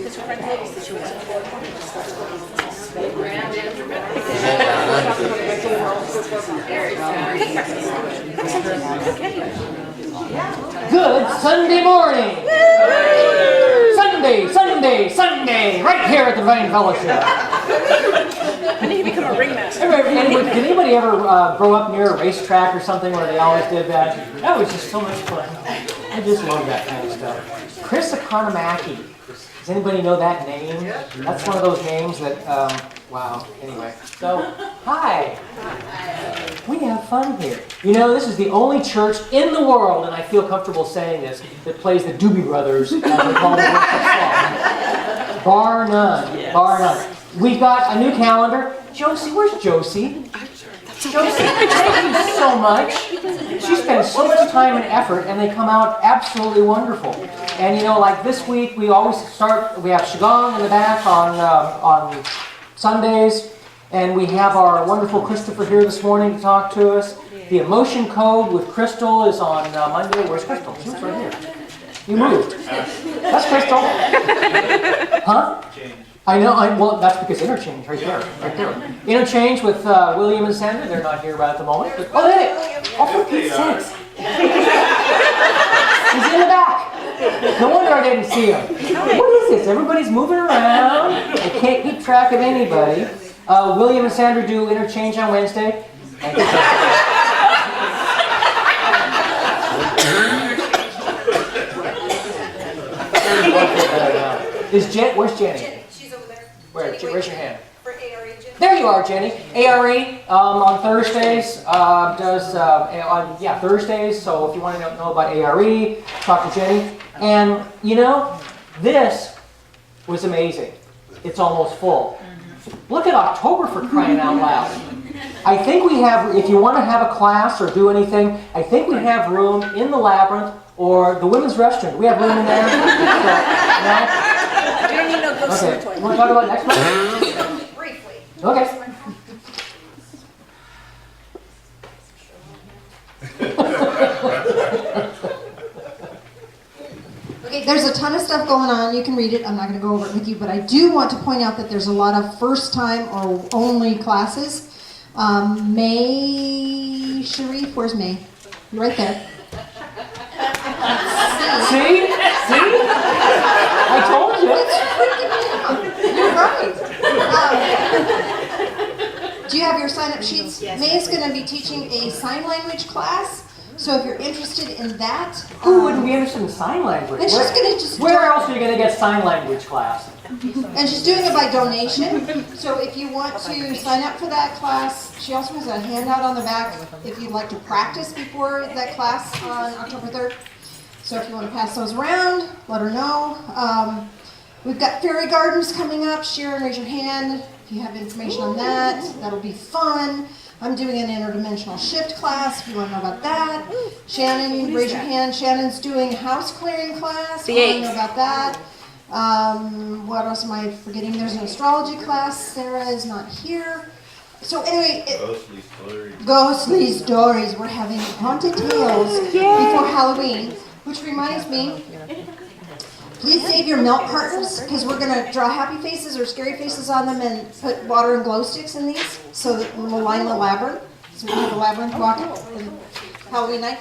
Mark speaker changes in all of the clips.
Speaker 1: Good Sunday morning. Sunday, right here at the Divine Fellowship.
Speaker 2: I need to become a ringmaster.
Speaker 1: Did anybody ever grow up near a racetrack or something where they always did that? That was just so much fun. I just love that kind of stuff. Chris Economaki. Does anybody know that name? That's one of those names that, wow. Anyway, so, hi. We have fun here. You know, this is the only church in the world, and I feel comfortable saying this, that plays the Doobie Brothers, as we call the worship song. Bar none. Yes. Bar none. We've got a new calendar. Josie, where's Josie? Josie, thank you so much. She spends so much time and effort, and they come out absolutely wonderful. And you know, like this week, we always start, we have Qigong in the back on Sundays, and we have our wonderful Christopher here this morning to talk to us. The Emotion Code with Crystal is on Monday. Where's Crystal? She was right here. You moved. That's Crystal. Huh? I know, well, that's because Interchange, right there. Interchange with William and Sandra, they're not here right at the moment. But, oh, hey! Oh, for Pete's sakes! He's in the back! No wonder I didn't see him. What is this? Everybody's moving around. I can't keep track of anybody. William and Sandra do Interchange on Wednesday. Where's Jenny? Where's your hand?
Speaker 3: For ARE, Jenny.
Speaker 1: There you are, Jenny. ARE on Thursdays Thursdays. So if you want to know about ARE, talk to Jenny. And you know, this was amazing. It's almost full. Look at October, for crying out loud. I think we have, if you want to have a class or do anything, I think we have room in the Labyrinth or the women's restroom. Do we have room in there? No?
Speaker 2: You don't need no ghost in the toilet.
Speaker 1: You want to talk about next month?
Speaker 3: Briefly.
Speaker 1: Okay.
Speaker 4: Okay, there's a ton of stuff going on. You can read it. I'm not going to go over it with you, but I do want to point out that there's a lot of first-time or only classes. May Sharif, where's May? You're right there.
Speaker 1: See? I told you.
Speaker 4: You're right. Do you have your sign-up sheets?
Speaker 2: Yes.
Speaker 4: May's going to be teaching a sign language class. So if you're interested in that,
Speaker 1: Who wouldn't be interested in sign language?
Speaker 4: and she's going to just
Speaker 1: Where else are you going to get sign language class?
Speaker 4: And she's doing it by donation. So if you want to sign up for that class, she also has a handout on the back if you'd like to practice before that class on October 3rd. So if you want to pass those around, let her know. We've got fairy gardens coming up. Sharon, raise your hand if you have information on that. That'll be fun. I'm doing an interdimensional shift class if you want to know about that. Shannon, raise your hand. Shannon's doing a house clearing class.
Speaker 2: The
Speaker 4: I want to
Speaker 2: 8th.
Speaker 4: know about that. What else am I forgetting? There's an astrology class. Sarah is not here. So anyway, Ghostly Stories. We're having haunted tales before Halloween, which reminds me, please save your melt partners because we're going to draw happy faces or scary faces on them and put water and glow sticks in these so that we'll line the labyrinth. So we have a labyrinth walk on Halloween night.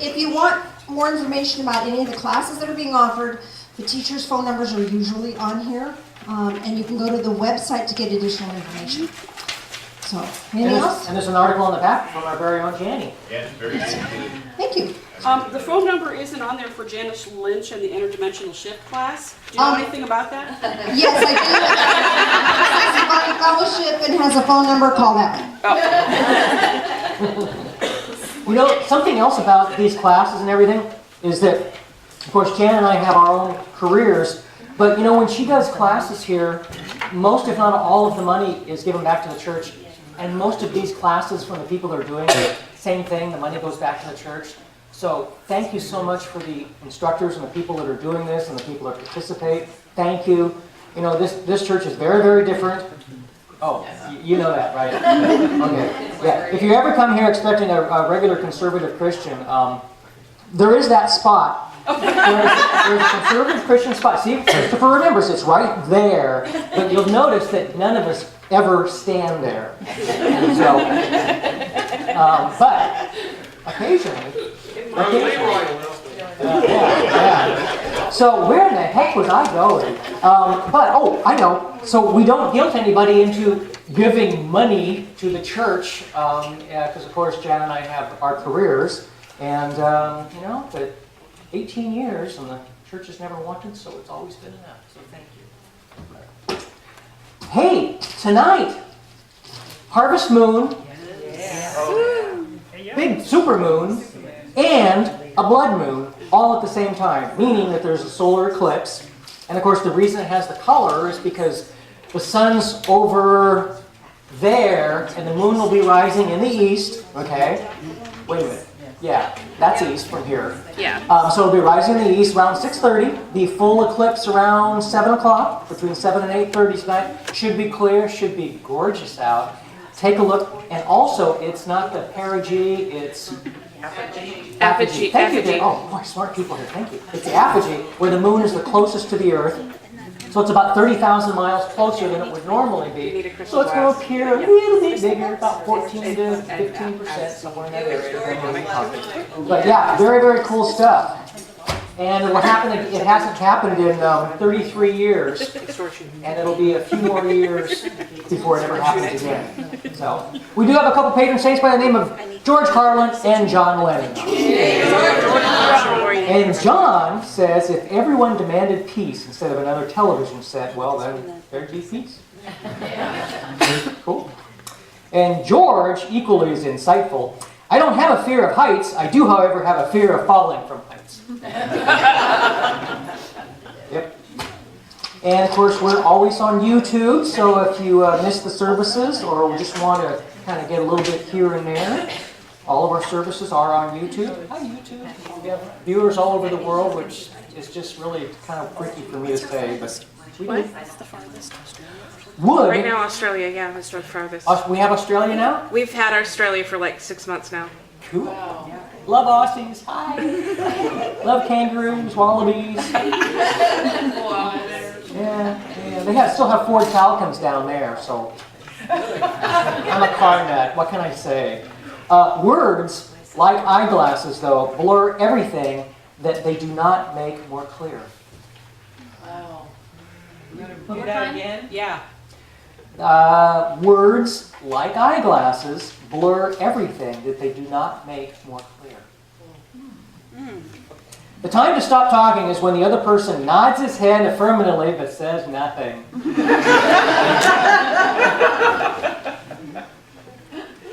Speaker 4: If you want more information about any of the classes that are being offered, the teachers' phone numbers are usually on here, and you can go to the website to get additional information. So, anything else?
Speaker 1: And there's an article on the back from our very own Janny.
Speaker 5: Yeah, very good.
Speaker 4: Thank you.
Speaker 2: The phone number isn't on there for Janice Lynch and the interdimensional shift class. Do you know anything about that?
Speaker 4: Yes, I do. It's Divine Fellowship and has a phone number. Call that one.
Speaker 1: You know, something else about these classes and everything is that, of course, Jan and I have our own careers, but you know, when she does classes here, most, if not all, of the money is given back to the church. And most of these classes from the people that are doing it, same thing, the money goes back to the church. So thank you so much for the instructors and the people that are doing this and the people that participate. Thank you. You know, this church is very, very different. Oh, you know that, right? Okay. Yeah. If you ever come here expecting a regular conservative Christian, there is that spot, There's a conservative Christian spot. See, Christopher remembers it's right there, but you'll notice that none of us ever stand there. And so, but occasionally, yeah. So where in the heck was I going? I know. So we don't guilt anybody into giving money to the church, because of course Jan and I have our careers, and but 18 years and the church has never wanted, so it's always been enough. So thank you. Hey, tonight, harvest moon, big super moon, and a blood moon all at the same time, meaning that there's a solar eclipse. And of course the reason it has the color is because the sun's over there and the moon will be rising in the east. Okay, wait a minute. Yeah, that's east from here.
Speaker 2: Yeah.
Speaker 1: So it'll be rising in the east around 6:30. The full eclipse around 7 o'clock, between 7 and 8:30 tonight. Should be clear, should be gorgeous out. Take a look. And also, it's not the perigee, it's apogee. Thank you, Dave. Oh, boy, smart people here. Thank you. It's the apogee, where the moon is the closest to the Earth. So it's about 30,000 miles closer than it would normally be. So it's going to appear a little bit bigger, about 14 to 15%, somewhere in that area. But yeah, very, very cool stuff. And it will happen. It hasn't happened in 33 years, and it'll be a few more years before it ever happens again. So we do have a couple patron saints by the name of George Carlin and John Lennon. And John says if everyone demanded peace instead of another television set, well then there'd be peace. Cool. And George, equally as insightful, I don't have a fear of heights. I do, however, have a fear of falling from heights. Yep. And of course, we're always on YouTube, so if you miss the services or just want to kind of get a little bit here and there, all of our services are on YouTube. Hi, YouTube. We have viewers all over the world, which is just really kind of tricky for me to say, but we do.
Speaker 2: That's the farthest.
Speaker 1: Would.
Speaker 3: Right now, Australia, yeah, that's the farthest.
Speaker 1: We have Australia now?
Speaker 3: We've had Australia for like 6 months now.
Speaker 1: Cool. Love Aussies. Hi. Love kangaroos, wallabies. Yeah. They still have Ford Falcons down there, so I'm a car nut. What can I say? Words, like eyeglasses, though, blur everything that they do not make more clear.
Speaker 5: Wow. You gonna do that again? Yeah.
Speaker 1: Words, like eyeglasses, blur everything that they do not make more clear. The time to stop talking is when the other person nods his head affirmatively but says nothing.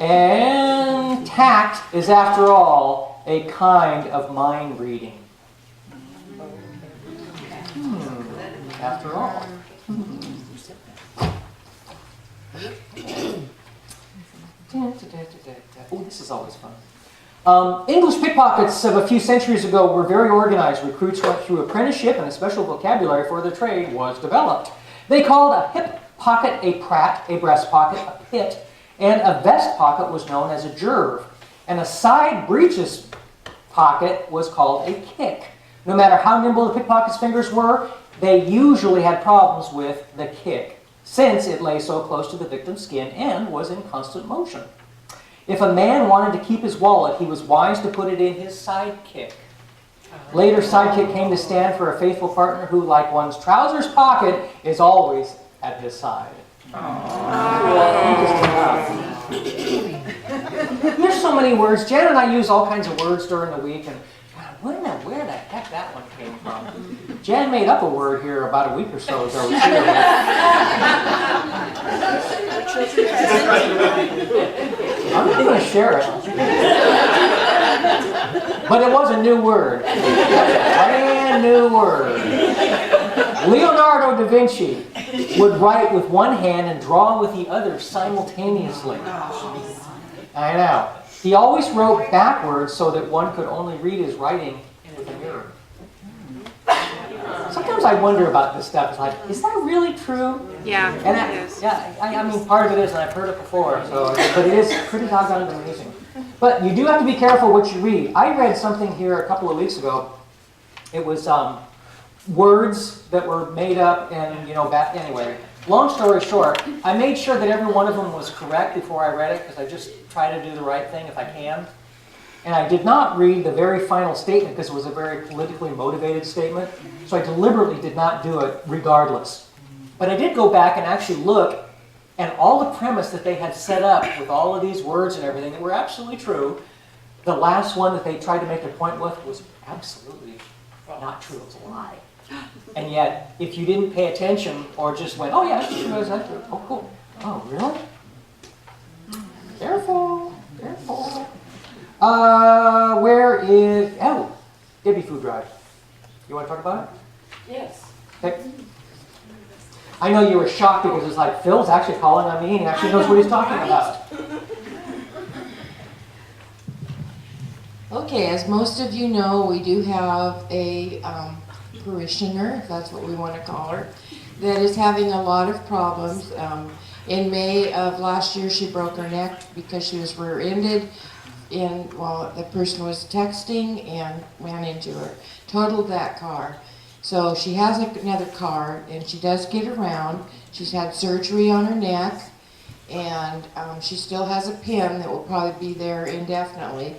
Speaker 1: And tact is, after all, a kind of mind reading. After all. Oh, this is always fun. English pickpockets of a few centuries ago were very organized. Recruits went through apprenticeship and a special vocabulary for their trade was developed. They called a hip pocket a prat, a breast pocket a pit, and a vest pocket was known as a jerv. And a side breeches pocket was called a kick. No matter how nimble the pickpocket's fingers were, they usually had problems with the kick, since it lay so close to the victim's skin and was in constant motion. If a man wanted to keep his wallet, he was wise to put it in his sidekick. Later, sidekick came to stand for a faithful partner who, like one's trousers pocket, is always at his side. There's so many words. Jan and I use all kinds of words during the week, and God, where the heck that one came from? Jan made up a word here about a week or so ago. I'm not going to share it. But it was a new word. Brand new word. Leonardo da Vinci would write with one hand and draw with the other simultaneously. I know. He always wrote backwards so that one could only read his writing with a mirror. Sometimes I wonder about this stuff. It's like, is that really true?
Speaker 3: Yeah,
Speaker 1: And
Speaker 3: it is.
Speaker 1: I mean, part of it is, and I've heard it before, but it is pretty doggone amazing. But you do have to be careful what you read. I read something here a couple of weeks ago It was words that were made up and, anyway. Long story short, I made sure that every one of them was correct before I read it because I just try to do the right thing if I can. And I did not read the very final statement because it was a very politically motivated statement. So I deliberately did not do it regardless. But I did go back and actually look, and all the premise that they had set up with all of these words and everything that were absolutely true, the last one that they tried to make their point with was absolutely not true. It was a lie. And yet, if you didn't pay attention or just went, oh yeah, that's true, that's true. Oh, cool. Oh, really? Careful, careful. Where is, Debbie Food Drive. You want to talk about it?
Speaker 5: Yes.
Speaker 1: Okay. I know you were shocked because it's like, Phil's actually calling on me and he actually knows what he's talking about.
Speaker 6: Okay, as most of you know, we do have a parishioner, if that's what we want to call her, that is having a lot of problems. In May of last year, she broke her neck because she was rear-ended while the person was texting and ran into her, totaled that car. So she has another car, and she does get around. She's had surgery on her neck, and she still has a pin that will probably be there indefinitely.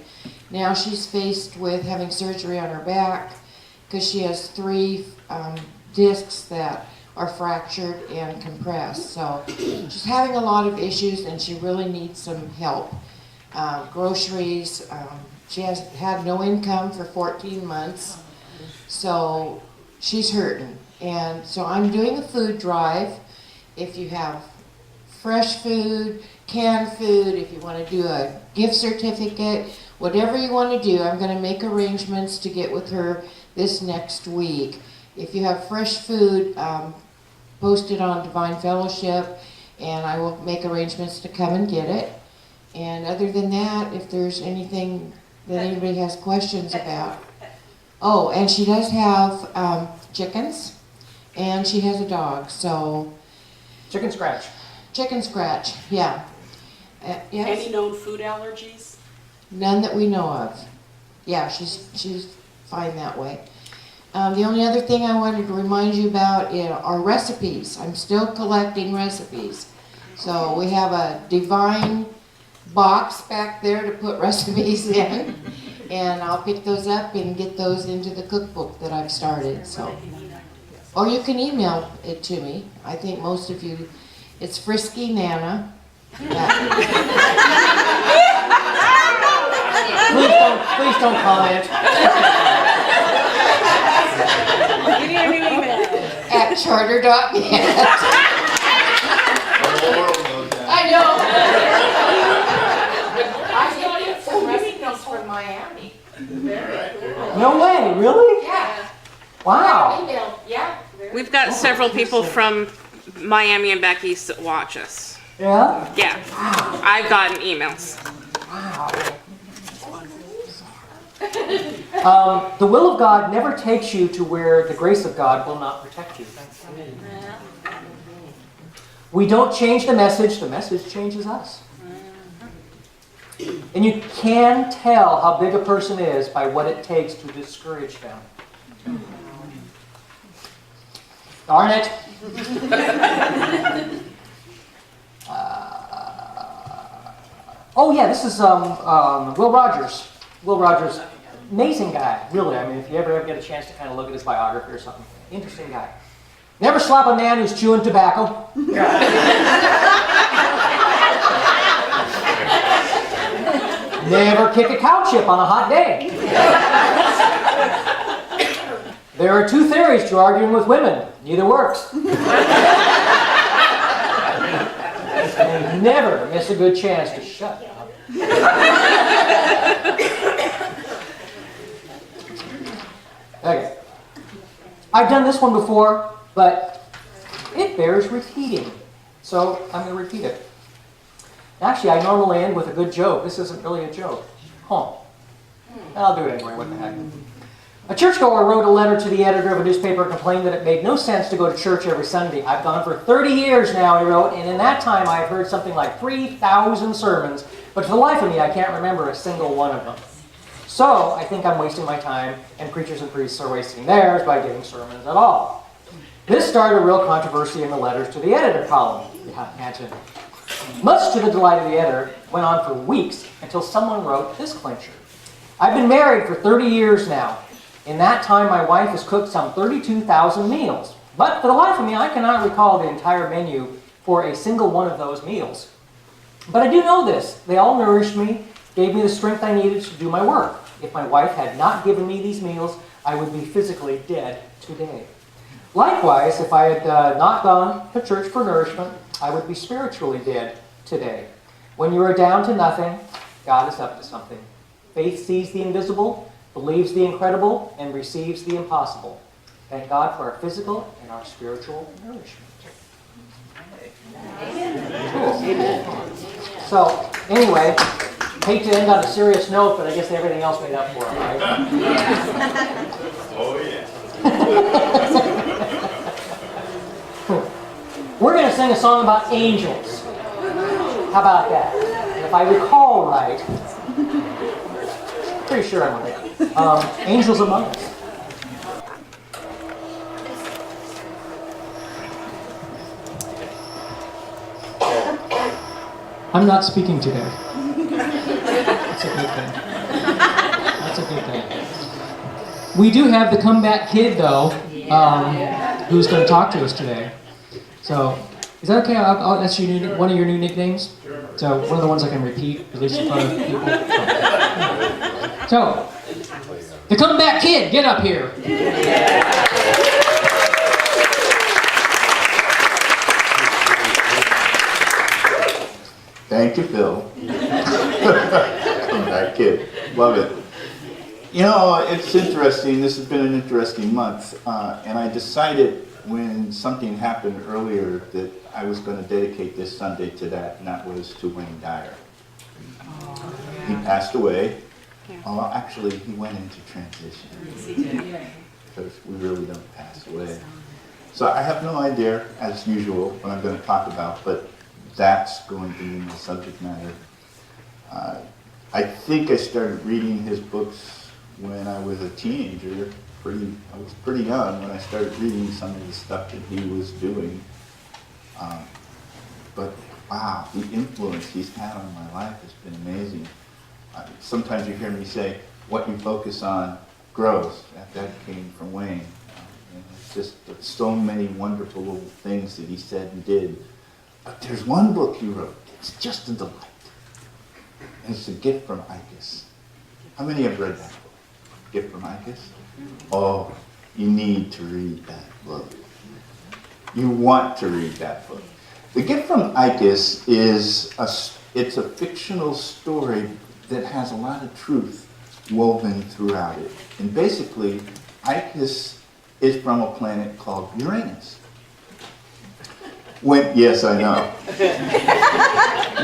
Speaker 6: Now she's faced with having surgery on her back because she has 3 discs that are fractured and compressed. So she's having a lot of issues, and she really needs some help. Groceries, she has had no income for 14 months, so she's hurting. And so I'm doing a food drive. If you have fresh food, canned food, if you want to do a gift certificate, whatever you want to do, I'm going to make arrangements to get with her this next week. If you have fresh food, post it on Divine Fellowship, and I will make arrangements to come and get it. And other than that, if there's anything that anybody has questions about. Oh, and she does have chickens, and she has a dog, so...
Speaker 1: Chicken scratch.
Speaker 6: Chicken scratch, yeah. Yes?
Speaker 2: Any known food allergies?
Speaker 6: None that we know of. Yeah, she's fine that way. The only other thing I wanted to remind you about are recipes. I'm still collecting recipes. So we have a Divine box back there to put recipes in, and I'll pick those up and get those into the cookbook that I've started. So, or you can email it to me. I think most of you, it's Frisky Nana.
Speaker 1: Please don't comment.
Speaker 6: At charter.net. I know. I got some recipes from Miami.
Speaker 1: No way, really?
Speaker 6: Yeah.
Speaker 1: Wow.
Speaker 6: Email. Yeah.
Speaker 3: We've got several people from Miami and back east that watch us.
Speaker 1: Yeah?
Speaker 3: Yeah. I've gotten emails.
Speaker 1: Wow. The will of God never takes you to where the grace of God will not protect you. We don't change the message changes us. And you can tell how big a person is by what it takes to discourage them. Darn it. Oh yeah, this is Will Rogers. Will Rogers, amazing guy, really. I mean, if you ever get a chance to kind of look at his biography or something, interesting guy. Never slap a man who's chewing tobacco. Never kick a cow chip on a hot day. There are 2 theories to arguing with women. Neither works. And never miss a good chance to shut up. Okay. I've done this one before, but it bears repeating. So I'm going to repeat it. Actually, I normally end with a good joke. This isn't really a joke. Huh. I'll do it anyway. What the heck. A churchgoer wrote a letter to the editor of a newspaper and complained that it made no sense to go to church every Sunday. I've gone for 30 years now, he wrote, and in that time I've heard something like 3,000 sermons, but for the life of me I can't remember a single one of them. So I think I'm wasting my time, and preachers and priests are wasting theirs by giving sermons at all. This started a real controversy in the letters to the editor column. Yeah, imagine. Much to the delight of the editor, went on for weeks until someone wrote this clincher. I've been married for 30 years now. In that time, my wife has cooked some 32,000 meals. But for the life of me, I cannot recall the entire menu for a single one of those meals. But I do know this. They all nourished me, gave me the strength I needed to do my work. If my wife had not given me these meals, I would be physically dead today. Likewise, if I had not gone to church for nourishment, I would be spiritually dead today. When you are down to nothing, God is up to something. Faith sees the invisible, believes the incredible, and receives the impossible. Thank God for our physical and our spiritual nourishment. Cool. So, anyway, hate to end on a serious note, but I guess everything else made up for it, right?
Speaker 7: Oh, yeah.
Speaker 1: We're going to sing a song about angels. How about that? And if I recall right, pretty sure I'm right. Angels Among Us. I'm not speaking today. That's a good thing. That's a good thing. We do have the comeback kid, though, who's going to talk to us today. So, is that okay? That's one of your new nicknames? So, one of the ones I can repeat, at least in front of people. So, the comeback kid, get up here.
Speaker 7: Thank you, Phil. Comeback kid. Love it. You know, it's interesting. This has been an interesting month. And I decided when something happened earlier that I was going to dedicate this Sunday to that, and that was to Wayne Dyer. He passed away. Actually, he went into transition. Because we really don't pass away. So I have no idea, as usual, what I'm going to talk about, but that's going to be my subject matter. I think I started reading his books when I was a teenager. I was pretty young when I started reading some of the stuff that he was doing. But wow, the influence he's had on my life has been amazing. Sometimes you hear me say, what you focus on grows. That came from Wayne. And it's just so many wonderful little things that he said and did. But there's one book he wrote. It's just a delight. And it's A Gift from Icus. How many have read that book? Gift from Icus? Oh, you need to read that book. You want to read that book. The Gift from Icus is it's a fictional story that has a lot of truth woven throughout it. And basically, Icus is from a planet called Uranus. Yes, I know.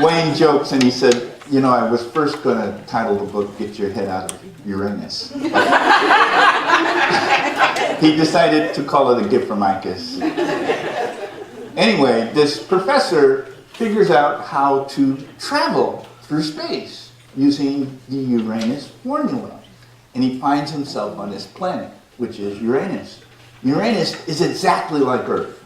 Speaker 7: Wayne jokes and he said, you know, I was first going to title the book, Get Your Head Out of Uranus. He decided to call it A Gift from Icus. Anyway, this professor figures out how to travel through space using the Uranus formula. And he finds himself on this planet, which is Uranus. Uranus is exactly like Earth.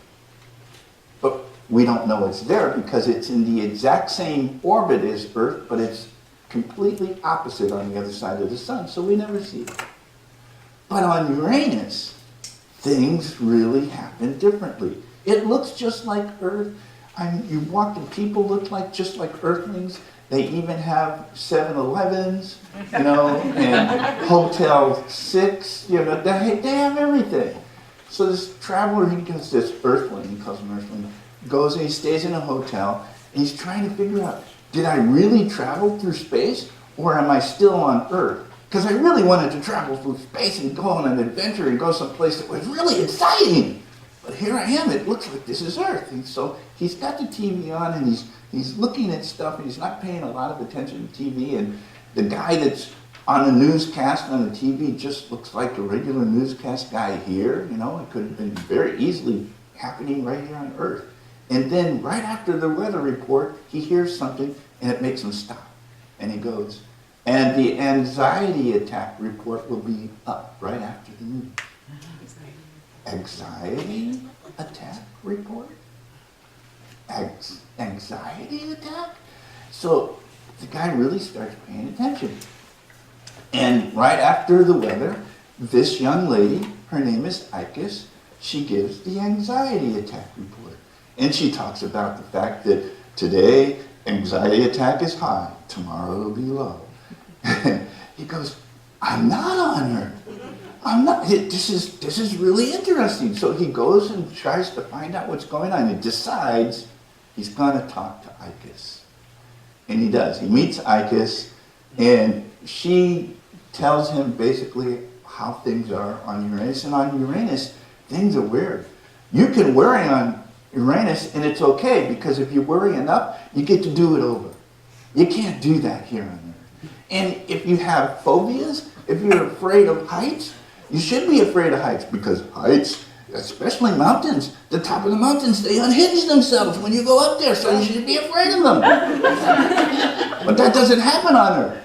Speaker 7: But we don't know it's there because it's in the exact same orbit as Earth, but it's completely opposite on the other side of the sun, so we never see it. But on Uranus, things really happen differently. It looks just like Earth. You walk and people look just like Earthlings. They even have 7-Elevens, and Hotel 6, they have everything. So this traveler, this Earthling, he calls him Earthling, goes and he stays in a hotel, and he's trying to figure out, did I really travel through space, or am I still on Earth? Because I really wanted to travel through space and go on an adventure and go someplace that was really exciting. But here I am, it looks like this is Earth. And so he's got the TV on, and he's looking at stuff, and he's not paying a lot of attention to TV, and the guy that's on a newscast on the TV just looks like a regular newscast guy here. It could have been very easily happening right here on Earth. And then right after the weather report, he hears something and it makes him stop. And he goes, And the anxiety attack report will be up right after the news. Anxiety attack report? Anxiety attack? So the guy really starts paying attention. And right after the weather, this young lady, her name is Icus, she gives the anxiety attack report. And she talks about the fact that today anxiety attack is high, tomorrow it'll be low. He goes, I'm not on her. I'm not. This is really interesting. So he goes and tries to find out what's going on and decides he's going to talk to Icus. And he does. He meets Icus, and she tells him basically how things are on Uranus. And on Uranus, things are weird. You can worry on Uranus, and it's okay, because if you worry enough, you get to do it over. You can't do that here on Earth. And if you have phobias, if you're afraid of heights, you should be afraid of heights, because heights, especially mountains, the top of the mountains, they unhinge themselves when you go up there, so you should be afraid of them. But that doesn't happen on Earth.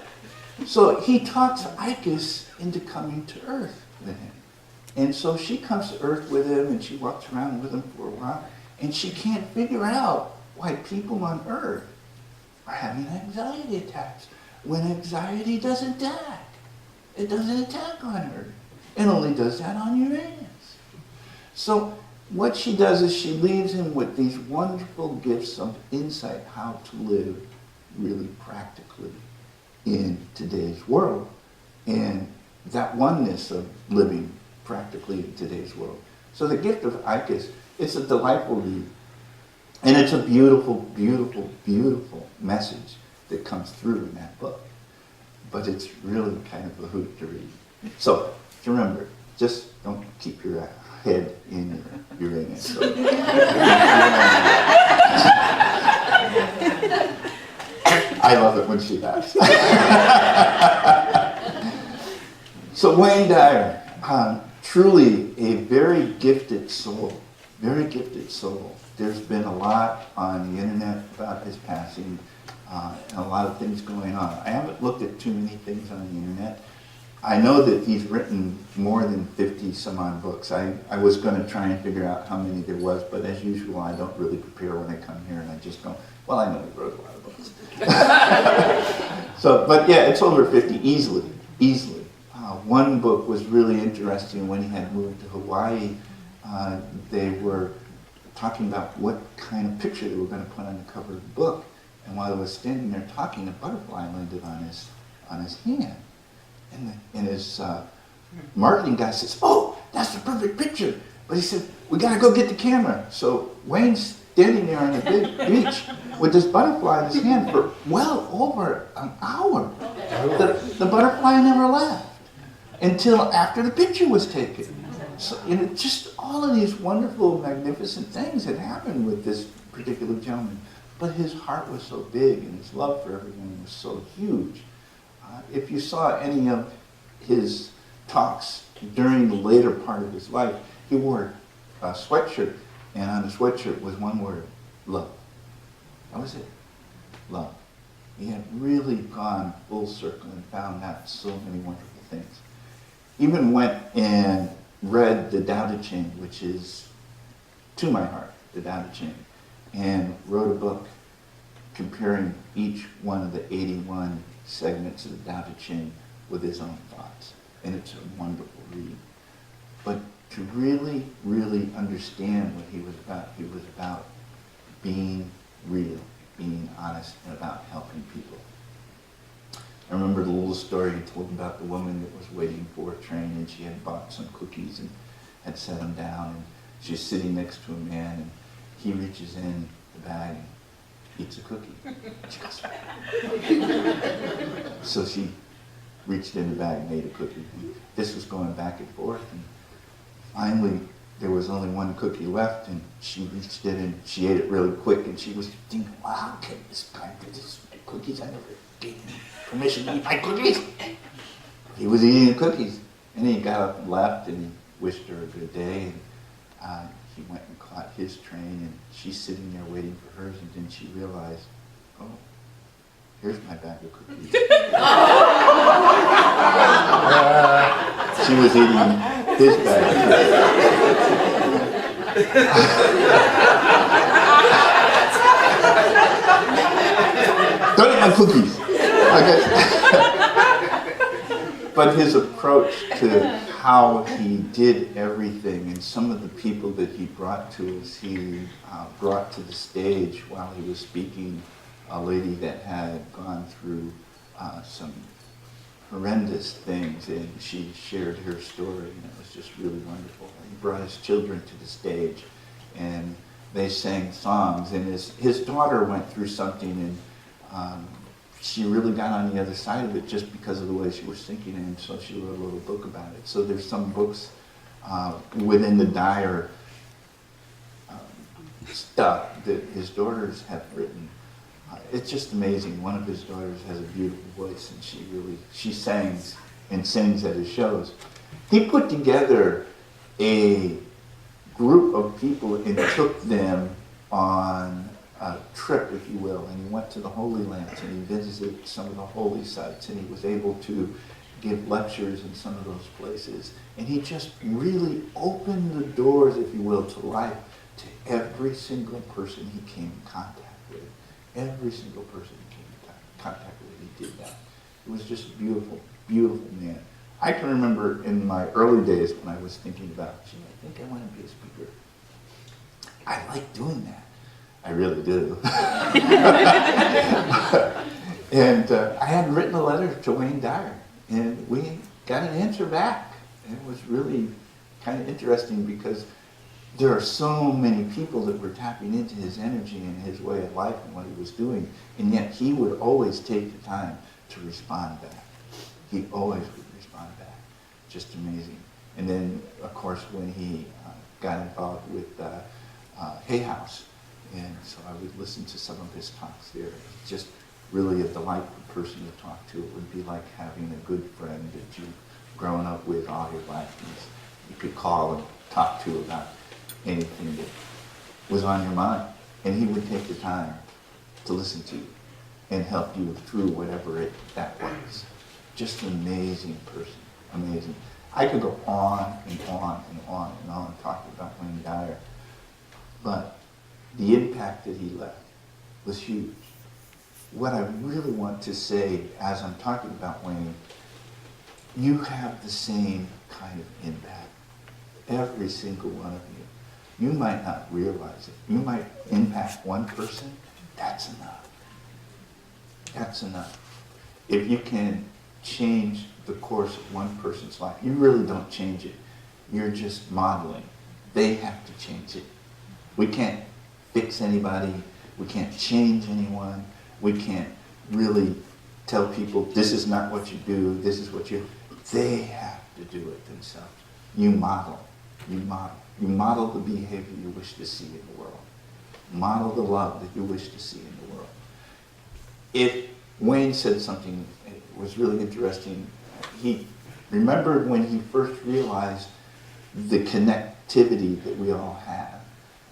Speaker 7: So he talks Icus into coming to Earth with him. And so she comes to Earth with him, and she walks around with him for a while, and she can't figure out why people on Earth are having anxiety attacks when anxiety doesn't attack. It doesn't attack on Earth. It only does that on Uranus. So what she does is she leaves him with these wonderful gifts of insight how to live really practically in today's world, and that oneness of living practically in today's world. So the gift of Icus, it's a delightful read, and it's a beautiful, beautiful, beautiful message that comes through in that book. But it's really kind of a hoot to read. So remember, just don't keep your head in your Uranus. I love it when she laughs. So Wayne Dyer, truly a very gifted soul, very gifted soul. There's been a lot on the internet about his passing, and a lot of things going on. I haven't looked at too many things on the internet. I know that he's written more than 50 some odd books. I was going to try and figure out how many there was, but as usual, I don't really prepare when I come here, and I just don't. Well, I know he wrote a lot of books. So, but yeah, it's over 50 easily. One book was really interesting. When he had moved to Hawaii, they were talking about what kind of picture they were going to put on the cover of the book. And while I was standing there talking, a butterfly landed on his hand. And his marketing guy says, "Oh, that's the perfect picture." But he said, "We got to go get the camera." So Wayne's standing there on the big beach with this butterfly in his hand for well over an hour. The butterfly never left until after the picture was taken. So, just all of these wonderful, magnificent things had happened with this particular gentleman. But his heart was so big, and his love for everyone was so huge. If you saw any of his talks during the later part of his life, he wore a sweatshirt, and on the sweatshirt was one word: love. That was it. Love. He had really gone full circle and found out so many wonderful things. Even went and read the Tao Te Ching, which is to my heart, the Tao Te Ching, and wrote a book comparing each one of the 81 segments of the Tao Te Ching with his own thoughts. And it's a wonderful read. But to really, really understand what he was about being real, being honest, and about helping people. I remember the little story he told about the woman that was waiting for a train, and she had bought some cookies and had set them down, and she's sitting next to a man, and he reaches in the bag and eats a cookie. She goes, so she reached in the bag and ate a cookie. And this was going back and forth, and finally there was only one cookie left, and she reached in and she ate it really quick, and she was thinking, "Wow, how can this guy do this? My cookies, I never gave him permission to eat my cookies." He was eating the cookies, and he got up and left, and he wished her a good day, and he went and caught his train, and she's sitting there waiting for hers, and then she realized, oh, here's my bag of cookies. She was eating his bag of cookies. Don't eat my cookies. Okay. But his approach to how he did everything, and some of the people that he brought to us, he brought to the stage while he was speaking, a lady that had gone through some horrendous things, and she shared her story, and it was just really wonderful. He brought his children to the stage, and they sang songs, and his daughter went through something, and she really got on the other side of it just because of the way she was thinking, and so she wrote a little book about it. So there's some books within the Dyer stuff that his daughters have written. It's just amazing. One of his daughters has a beautiful voice, and she sings and sings at his shows. He put together a group of people and took them on a trip, if you will, and he went to the Holy Lands and he visited some of the holy sites, and he was able to give lectures in some of those places. And he just really opened the doors, if you will, to life to every single person he came in contact with. Every single person he came in contact with, he did that. It was just a beautiful, beautiful man. I can remember in my early days when I was thinking about, gee, I think I want to be a speaker. I like doing that. I really do. And I had written a letter to Wayne Dyer, and we got an answer back. And it was really kind of interesting because there are so many people that were tapping into his energy and his way of life and what he was doing, and yet he would always take the time to respond back. He always would respond back. Just amazing. And then, of course, when he got involved with Hay House, and so I would listen to some of his talks there. Just really a delightful person to talk to. It would be like having a good friend that you've grown up with all your life. And you could call and talk to about anything that was on your mind. And he would take the time to listen to you and help you through whatever that was. Just an amazing person, amazing. I could go on and on and on and on talking about Wayne Dyer, but the impact that he left was huge. What I really want to say as I'm talking about Wayne, you have the same kind of impact, every single one of you. You might not realize it. You might impact one person, that's enough. That's enough. If you can change the course of one person's life, you really don't change it. You're just modeling. They have to change it. We can't fix anybody. We can't change anyone. We can't really tell people, this is not what you do, this is what you... They have to do it themselves. You model. You model. You model the behavior you wish to see in the world. Model the love that you wish to see in the world. If Wayne said something, it was really interesting. He remembered when he first realized the connectivity that we all have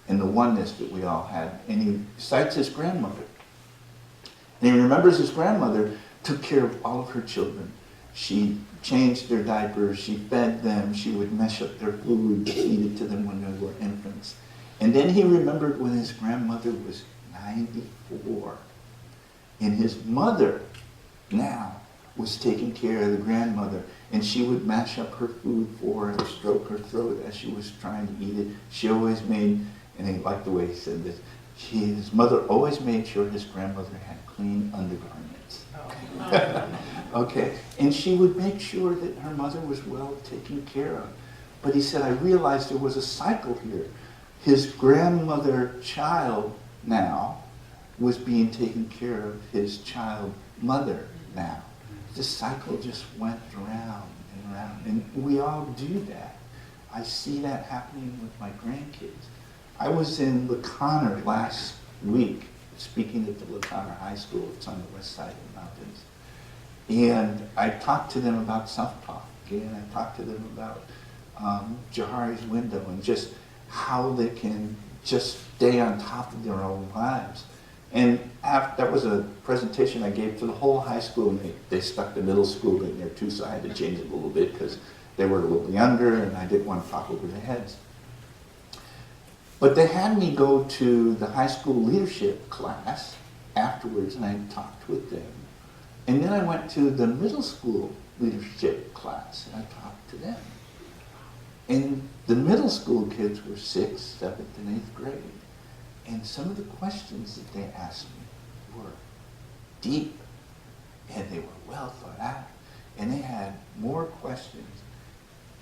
Speaker 7: and the oneness that we all had. And he cites his grandmother. And he remembers his grandmother took care of all of her children. She changed their diapers, she fed them, she would mesh up their food, feed it to them when they were infants. And then he remembered when his grandmother was 94. And his mother now was taking care of the grandmother, and she would mash up her food for her and stroke her throat as she was trying to eat it. She always made, and he liked the way he said this, his mother always made sure his grandmother had clean undergarments. Okay, and she would make sure that her mother was well taken care of. But he said, I realized there was a cycle here. His grandmother child now was being taken care of his child mother now. The cycle just went round and round, and we all do that. I see that happening with my grandkids. I was in La Conner last week, speaking at the La Conner High School. It's on the west side of the mountains. And I talked to them about self-talk, and I talked to them about Johari's window and just how they can just stay on top of their own lives. And that was a presentation I gave to the whole high school, and they stuck the middle school in there too, so I had to change it a little bit because they were a little younger and I didn't want to talk over their heads. But they had me go to the high school leadership class afterwards, and I talked with them. And then I went to the middle school leadership class, and I talked to them. And the middle school kids were 6th, 7th, and 8th grade. And some of the questions that they asked me were deep, and they were well thought out. And they had more questions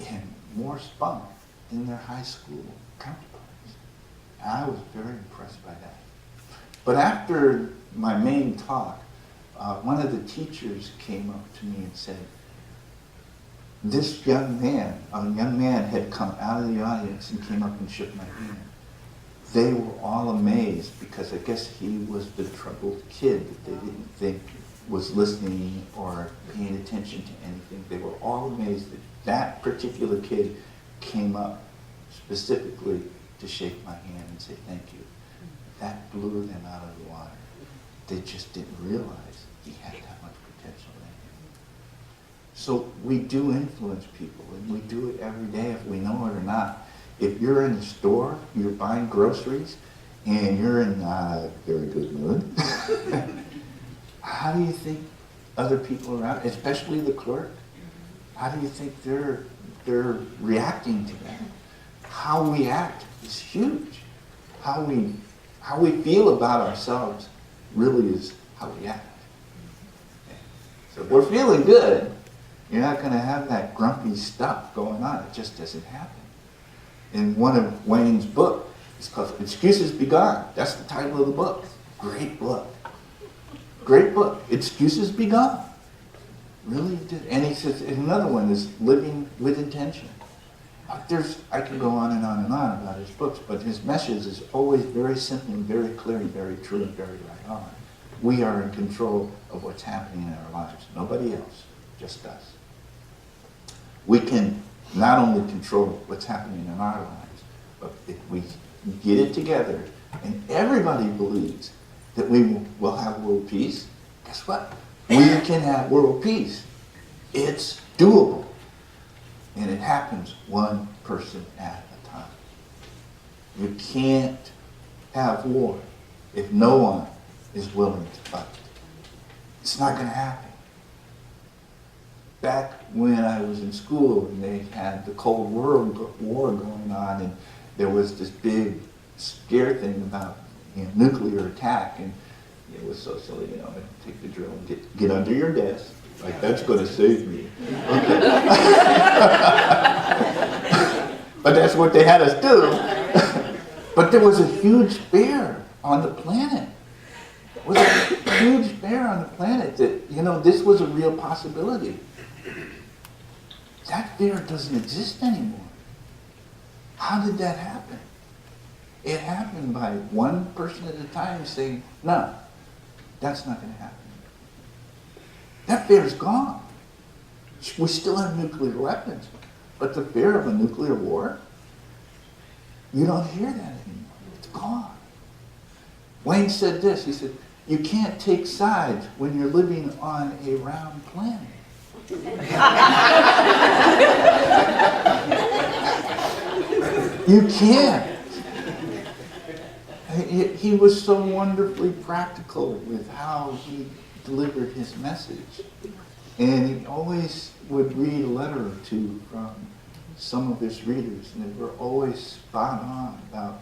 Speaker 7: and more spunk than their high school counterparts. And I was very impressed by that. But after my main talk, one of the teachers came up to me and said, this young man, a young man had come out of the audience and came up and shook my hand. They were all amazed because I guess he was the troubled kid that they didn't think was listening or paying attention to anything. They were all amazed that that particular kid came up specifically to shake my hand and say thank you. That blew them out of the water. They just didn't realize he had that much potential in him. So we do influence people, and we do it every day if we know it or not. If you're in the store, you're buying groceries, and you're in a very good mood, how do you think other people around, especially the clerk, how do you think they're reacting to that? How we act is huge. How we feel about ourselves really is how we act. So if we're feeling good, you're not going to have that grumpy stuff going on. It just doesn't happen. In one of Wayne's book, it's called Excuses Be Gone. That's the title of the book. Great book. Great book. Excuses Be Gone. Really did. And he says, and another one is Living with Intention. I can go on and on and on about his books, but his message is always very simple and very clear and very true and very right on. We are in control of what's happening in our lives. Nobody else, just us. We can not only control what's happening in our lives, but if we get it together and everybody believes that we will have world peace, guess what? We can have world peace. It's doable. And it happens one person at a time. You can't have war if no one is willing to fight. It's not going to happen. Back when I was in school and they had the Cold War going on, and there was this big scare thing about nuclear attack, and it was so silly, take the drill and get under your desk. Like, that's going to save me. Okay. But that's what they had us do. But there was a huge bear on the planet. There was a huge bear on the planet that, this was a real possibility. That bear doesn't exist anymore. How did that happen? It happened by one person at a time saying, no, that's not going to happen. That fear is gone. We still have nuclear weapons, but the fear of a nuclear war, you don't hear that anymore. It's gone. Wayne said this, he said, you can't take sides when you're living on a round planet. You can't. He was so wonderfully practical with how he delivered his message. And he always would read a letter or two from some of his readers, and they were always spot on about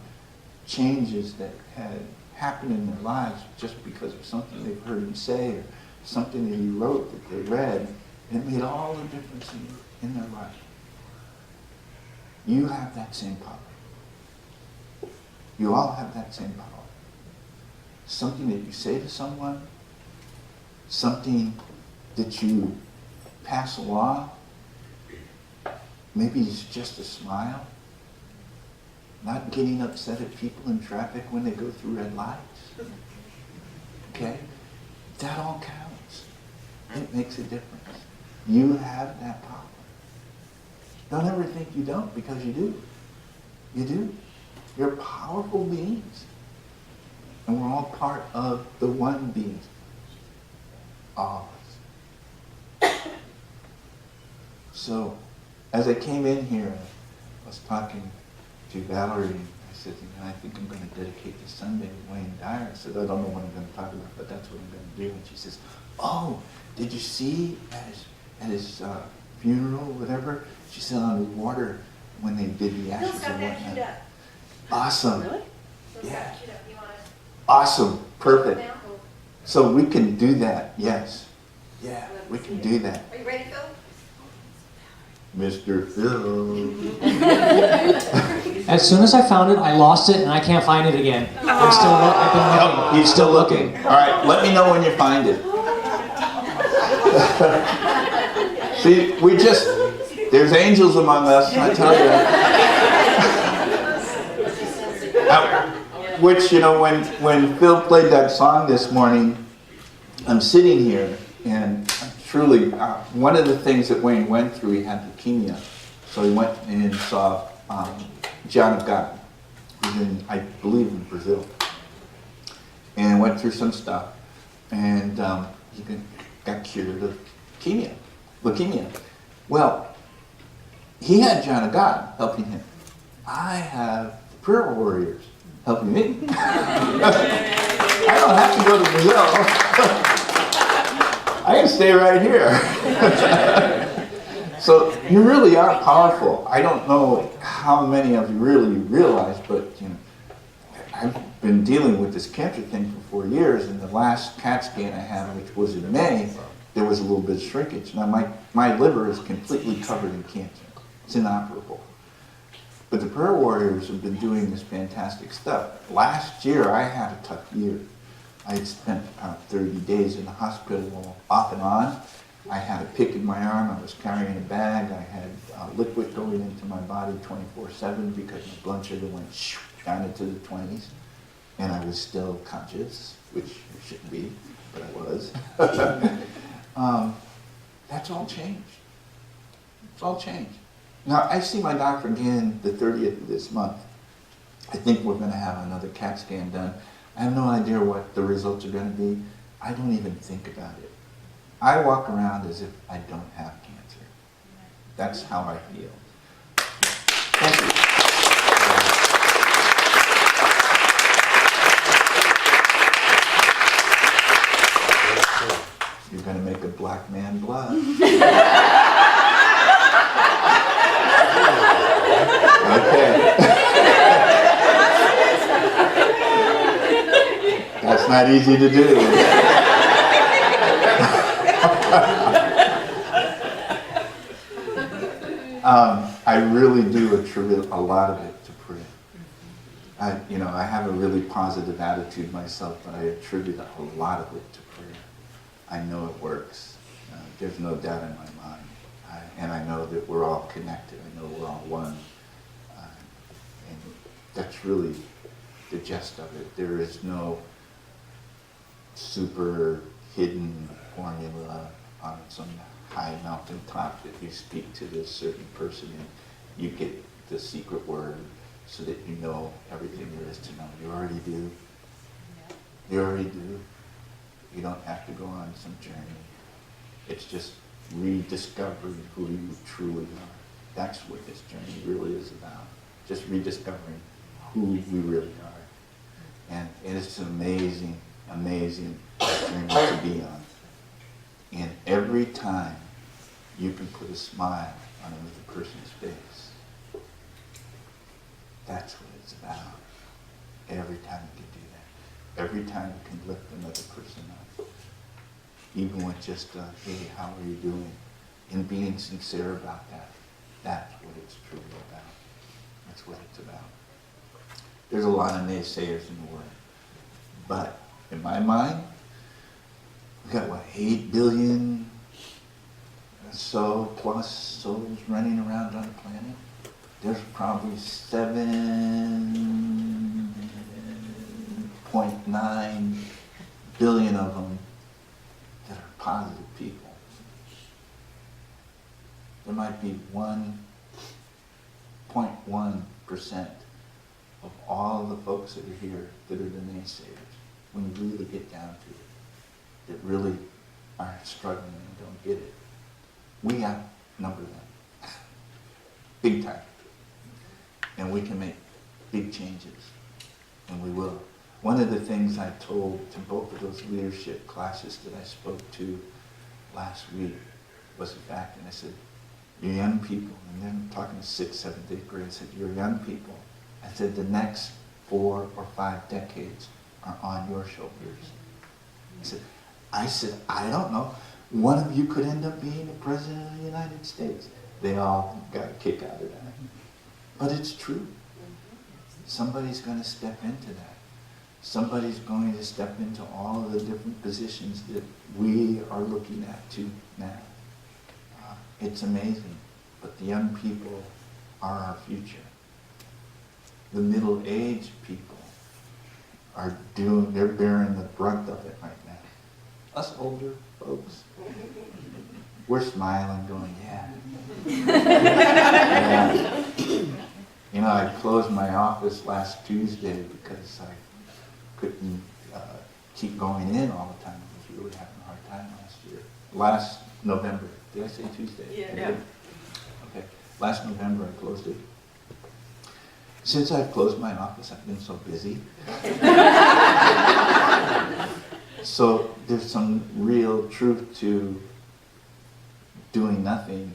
Speaker 7: changes that had happened in their lives just because of something they've heard him say or something that he wrote that they read. And it made all the difference in their life. You have that same power. You all have that same power. Something that you say to someone, something that you pass along, maybe it's just a smile, not getting upset at people in traffic when they go through red lights. Okay? That all counts. It makes a difference. You have that power. Don't ever think you don't, because you do. You do. You're powerful beings. And we're all part of the one being. All of us. So, as I came in here, I was talking to Valerie, and I said, I think I'm going to dedicate this Sunday to Wayne Dyer. I said, I don't know what I'm going to talk about, but that's what I'm going to do. And she says, oh, did you see at his funeral, whatever? She said on the water when they did the ashes and whatnot. Awesome.
Speaker 2: Really?
Speaker 7: Yeah. Awesome. Perfect. So we can do that, yes. Yeah, we can do that.
Speaker 4: Are you ready, Phil?
Speaker 7: Mr. Phil.
Speaker 1: As soon as I found it, I lost it and I can't find it again. I've been looking.
Speaker 7: Oh, he's still looking. All right, let me know when you find it. See, there's angels among us, I tell you. Which, when Phil played that song this morning, I'm sitting here, and truly, one of the things that Wayne went through, he had leukemia. So he went and saw John of God, who's in, I believe, in Brazil. And went through some stuff, and he got cured of leukemia. Well, he had John of God helping him. I have the prayer warriors helping me. I don't have to go to Brazil. I can stay right here. So you really are powerful. I don't know how many of you really realize, but I've been dealing with this cancer thing for 4 years, and the last CAT scan I had, which was in May, there was a little bit of shrinkage. Now my liver is completely covered in cancer. It's inoperable. But the prayer warriors have been doing this fantastic stuff. Last year I had a tough year. I had spent about 30 days in the hospital off and on. I had a pick in my arm, I was carrying a bag, I had liquid going into my body 24/7 because my blood sugar went down into the 20s. And I was still conscious, which I shouldn't be, but I was. That's all changed. It's all changed. Now, I see my doctor again the 30th of this month. I think we're going to have another CAT scan done. I have no idea what the results are going to be. I don't even think about it. I walk around as if I don't have cancer. That's how I feel. Thank you. You're going to make a black man blush. Okay. That's not easy to do. I really do attribute a lot of it to prayer. I have a really positive attitude myself, but I attribute a lot of it to prayer. I know it works. There's no doubt in my mind. And I know that we're all connected. I know we're all one. And that's really the gist of it. There is no super hidden formula on some high mountain top that you speak to this certain person and you get the secret word so that you know everything there is to know. You already do. You already do. You don't have to go on some journey. It's just rediscovering who you truly are. That's what this journey really is about. Just rediscovering who we really are. And it's an amazing, amazing journey to be on. And every time you can put a smile on another person's face, that's what it's about. Every time you can do that. Every time you can lift another person up. Even with just, hey, how are you doing? And being sincere about that. That's what it's truly about. That's what it's about. There's a lot of naysayers in the world. But in my mind, we've got, 8 billion plus souls running around on the planet. There's probably 7.9 billion of them that are positive people. There might be 1.1% of all the folks that are here that are the naysayers. when you really get down to it, that really are struggling and don't get it. We outnumber them, big time. And we can make big changes, and we will. One of the things I told to both of those leadership classes that I spoke to last week was the fact, and I said, you're young people, and then I'm talking to 6th, 7th, 8th grade, I said, you're young people. I said, the next 4 or 5 decades are on your shoulders. I said, I don't know. One of you could end up being the President of the United States. They all got a kick out of that. But it's true. Somebody's going to step into that. Somebody's going to step into all of the different positions that we are looking at too now. It's amazing, but the young people are our future. The middle-aged people they're bearing the brunt of it right now. Us older folks, we're smiling, going, yeah. Yeah. You know, I closed my office last Tuesday because I couldn't keep going in all the time. I was really having a hard time last November. Did I say Tuesday?
Speaker 5: Yeah.
Speaker 7: Okay. Last November I closed it. Since I've closed my office, I've been so busy. So there's some real truth to doing nothing,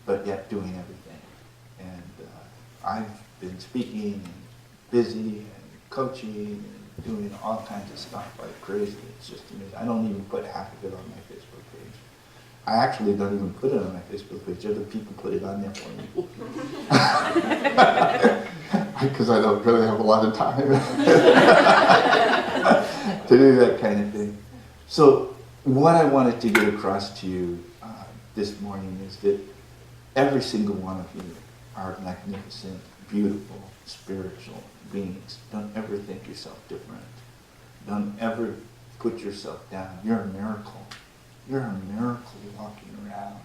Speaker 7: but yet doing everything. And I've been speaking and busy and coaching and doing all kinds of stuff like crazy. It's just amazing. I don't even put half of it on my Facebook page. I actually don't even put it on my Facebook page. Other people put it on there for me. Because I don't really have a lot of time to do that kind of thing. So what I wanted to get across to you this morning is that every single one of you are magnificent, beautiful, spiritual beings. Don't ever think yourself different. Don't ever put yourself down. You're a miracle. You're a miracle walking around.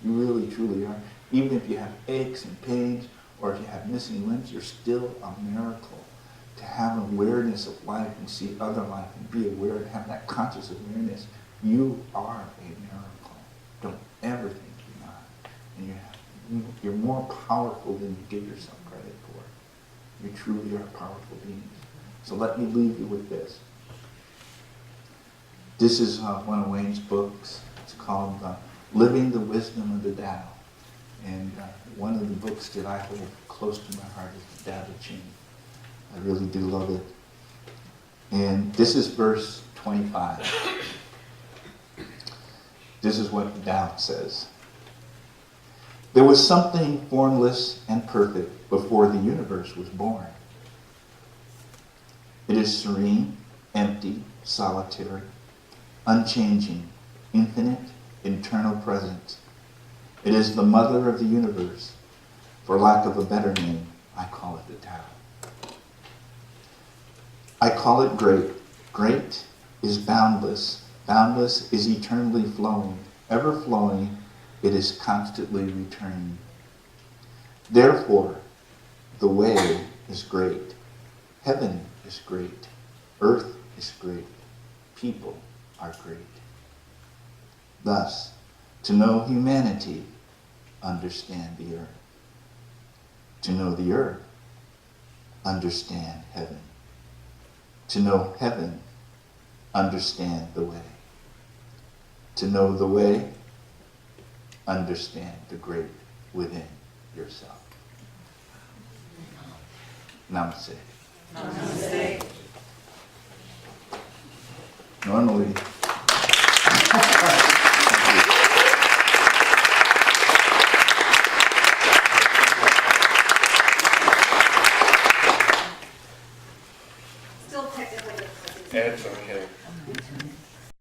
Speaker 7: You really, truly are. Even if you have aches and pains, or if you have missing limbs, you're still a miracle. To have awareness of life and see other life and be aware and have that conscious awareness, you are a miracle. Don't ever think you're not. And you're more powerful than you give yourself credit for. You truly are powerful beings. So let me leave you with this. This is one of Wayne's books. It's called Living the Wisdom of the Tao. And one of the books that I hold close to my heart is the Tao Te Ching. I really do love it. And this is verse 25. This is what the Tao says. There was something formless and perfect before the universe was born. It is serene, empty, solitary, unchanging, infinite, eternal presence. It is the mother of the universe. For lack of a better name, I call it the Tao. I call it great. Great is boundless. Boundless is eternally flowing. Ever flowing, it is constantly returning. Therefore, the way is great. Heaven is great. Earth is great. People are great. Thus, to know humanity, understand the earth. To know the earth, understand heaven. To know heaven, understand the way. To know the way, understand the great within yourself. Namaste.
Speaker 5: Namaste.
Speaker 7: Normally,
Speaker 5: Still technically.
Speaker 7: Ed's okay.